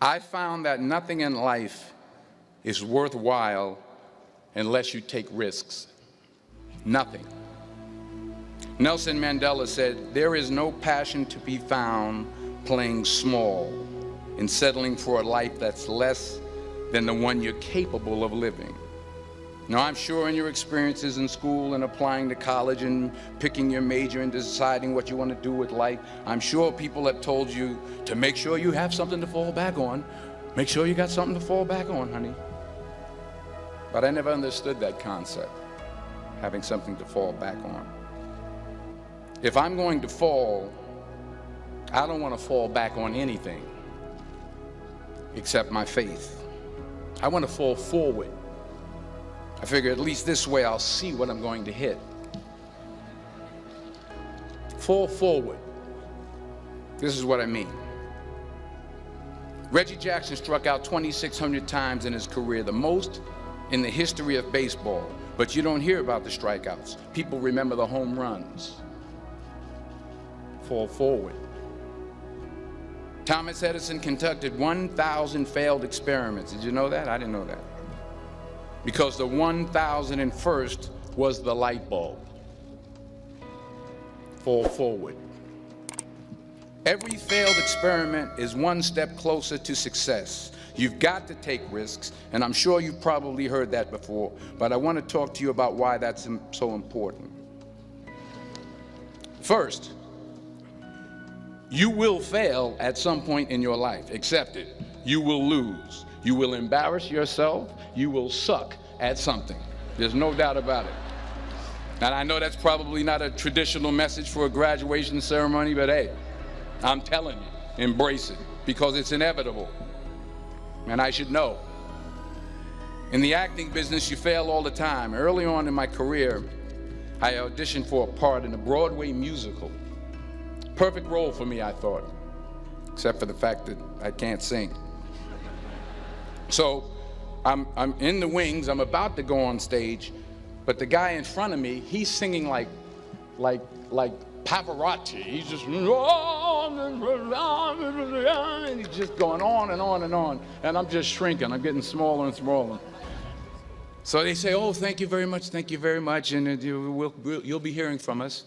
I found that nothing in life is worthwhile unless you take risks. Nothing. Nelson Mandela said, "There is no passion to be found playing small and settling for a life that's less than the one you're capable of living." Now, I'm sure in your experiences in school and applying to college and picking your major and deciding what you want to do with life, I'm sure people have told you to make sure you have something to fall back on. Make sure you got something to fall back on, honey. But I never understood that concept, having something to fall back on. If I'm going to fall, I don't want to fall back on anything except my faith. I want to fall forward. I figure at least this way I'll see what I'm going to hit. Fall forward. This is what I mean. Reggie Jackson struck out 2,600 times in his career, the most in the history of baseball. But you don't hear about the strikeouts. People remember the home runs. Fall forward. Thomas Edison conducted 1,000 failed experiments. Did you know that? I didn't know that. Because the 1,001st was the light bulb. Fall forward. Every failed experiment is one step closer to success. You've got to take risks, and I'm sure you've probably heard that before, but I want to talk to you about why that's so important. First, you will fail at some point in your life. Accept it. You will lose. You will embarrass yourself. You will suck at something. There's no doubt about it. And I know that's probably not a traditional message for a graduation ceremony, but hey, I'm telling you, embrace it, because it's inevitable. And I should know. In the acting business, you fail all the time. Early on in my career, I auditioned for a part in a Broadway musical. Perfect role for me, I thought, except for the fact that I can't sing. So I'm in the wings, I'm about to go on stage, but the guy in front of me, he's singing like Pavarotti. He's just, and he's just going on and on and on, and I'm just shrinking. I'm getting smaller and smaller. So they say, "Oh, thank you very much, and you'll be hearing from us."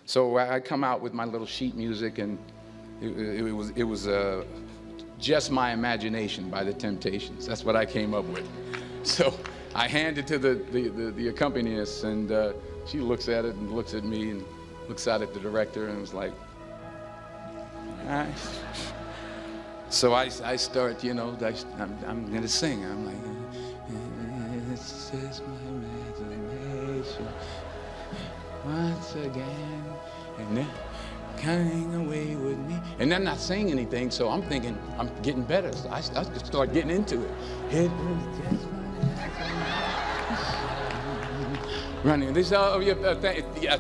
So I come out with my little sheet music, and it was Just My Imagination by the Temptations. That's what I came up with. So I hand it to the accompanist, and she looks at it and looks at me and looks out at the director and was like, "All right." So I start, I'm going to sing. I'm like, "It's just my imagination once again, and they're coming away with me." And they're not saying anything, so I'm thinking I'm getting better. So I start getting into it. It was just my running. They say, "Oh, yeah,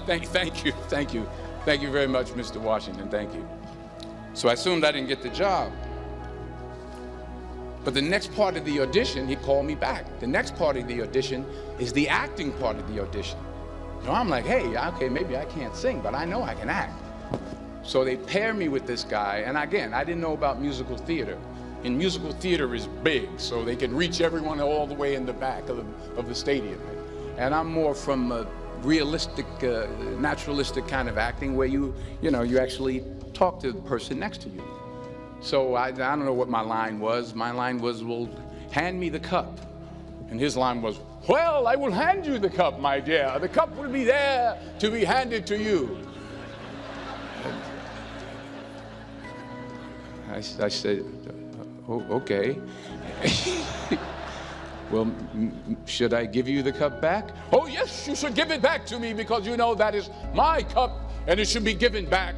thank you very much, Mr. Washington, thank you." So I assumed I didn't get the job. But the next part of the audition, he called me back. The next part of the audition is the acting part of the audition. I'm like, hey, okay, maybe I can't sing, but I know I can act. So they pair me with this guy, and again, I didn't know about musical theater. And musical theater is big, so they can reach everyone all the way in the back of the stadium. And I'm more from a realistic, naturalistic kind of acting where you actually talk to the person next to you. So I don't know what my line was. My line was, "Well, hand me the cup." And his line was, "Well, I will hand you the cup, my dear. The cup will be there to be handed to you." I said, "Oh, okay." "Well, should I give you the cup back?" "Oh, yes, you should give it back to me, because you know that is my cup and it should be given back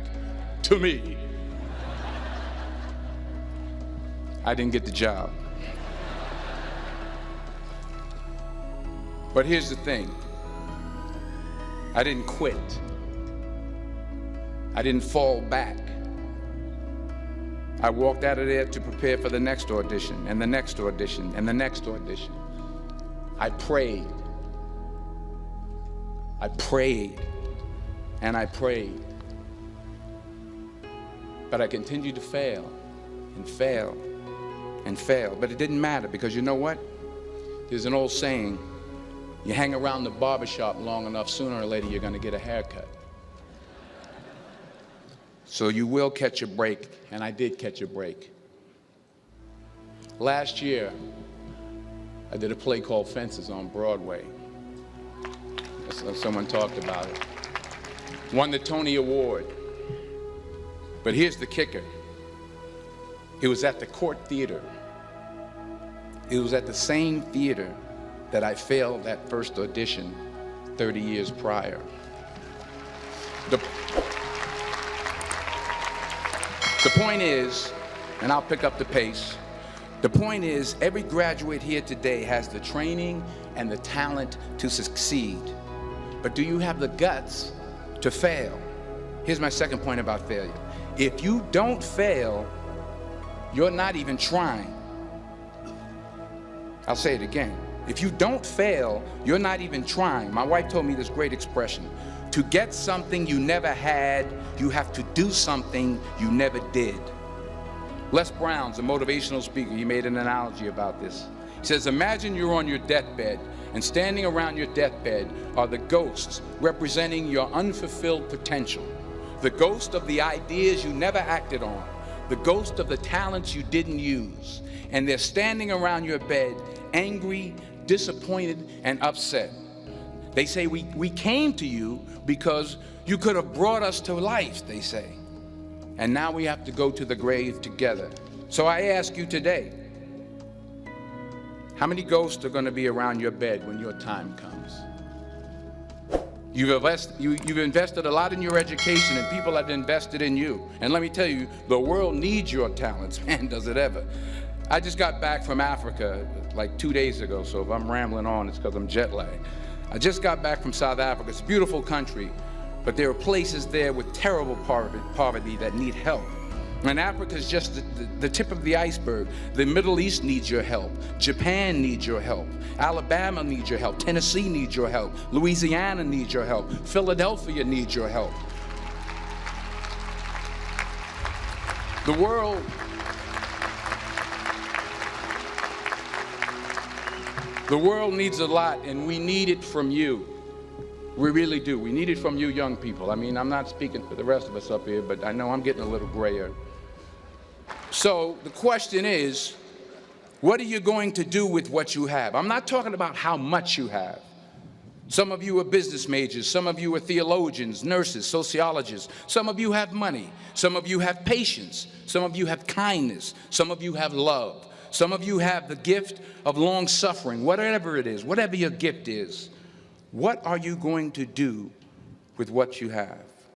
to me." I didn't get the job. But here's the thing. I didn't quit. I didn't fall back. I walked out of there to prepare for the next audition, and the next audition, and the next audition. I prayed. I prayed, and I prayed. But I continued to fail, and fail, and fail. But it didn't matter, because you know what? There's an old saying, you hang around the barbershop long enough, sooner or later you're going to get a haircut. So you will catch a break, and I did catch a break. Last year, I did a play called Fences on Broadway. Someone talked about it. Won the Tony Award. But here's the kicker. It was at the Court Theater. It was at the same theater that I failed that first audition 30 years prior. The point is, and I'll pick up the pace, the point is, every graduate here today has the training and the talent to succeed. But do you have the guts to fail? Here's my second point about failure. If you don't fail, you're not even trying. I'll say it again. If you don't fail, you're not even trying. My wife told me this great expression. To get something you never had, you have to do something you never did. Les Brown's a motivational speaker. He made an analogy about this. He says, imagine you're on your deathbed, and standing around your deathbed are the ghosts representing your unfulfilled potential. The ghost of the ideas you never acted on. The ghost of the talents you didn't use. And they're standing around your bed, angry, disappointed, and upset. They say, we came to you because you could have brought us to life, they say. And now we have to go to the grave together. So I ask you today, how many ghosts are going to be around your bed when your time comes? You've invested a lot in your education, and people have invested in you. And let me tell you, the world needs your talents, man, does it ever. I just got back from Africa like 2 days ago, so if I'm rambling on, it's because I'm jet lagged. I just got back from South Africa. It's a beautiful country, but there are places there with terrible poverty that need help. And Africa is just the tip of the iceberg. The Middle East needs your help. Japan needs your help. Alabama needs your help. Tennessee needs your help. Louisiana needs your help. Philadelphia needs your help. The world needs a lot, and we need it from you. We really do. We need it from you young people. I mean, I'm not speaking for the rest of us up here, but I know I'm getting a little grayer. So the question is, what are you going to do with what you have? I'm not talking about how much you have. Some of you are business majors. Some of you are theologians, nurses, sociologists. Some of you have money. Some of you have patience. Some of you have kindness. Some of you have love. Some of you have the gift of long suffering. Whatever it is, whatever your gift is, what are you going to do with what you have?